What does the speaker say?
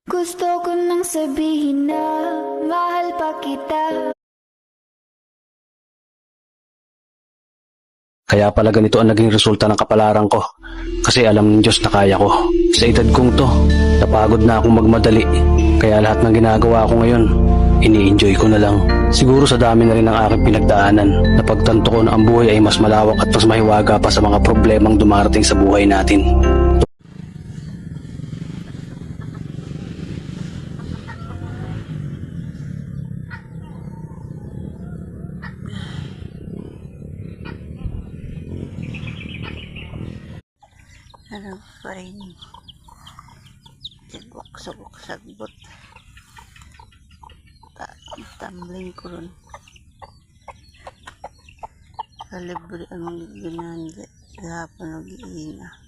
Gusto ko nang sabihin na mahal pa kita. Kaya pala ganito ang naging resulta ng kapalaran ko. Kasi alam ng Diyos na kaya ko. Sa edad kong to, napagod na akong magmadali. Kaya lahat ng ginagawa ko ngayon, ini-enjoy ko na lang. Siguro sa dami na rin ng aking pinagdaanan, napagtanto ko na ang buhay ay mas malawak at mas mahiwaga pa sa mga problemang dumarating sa buhay natin. Ano pa rin sabok sagbot tumbling ko ron kalibre ang mga ginanda hapon nag-iina.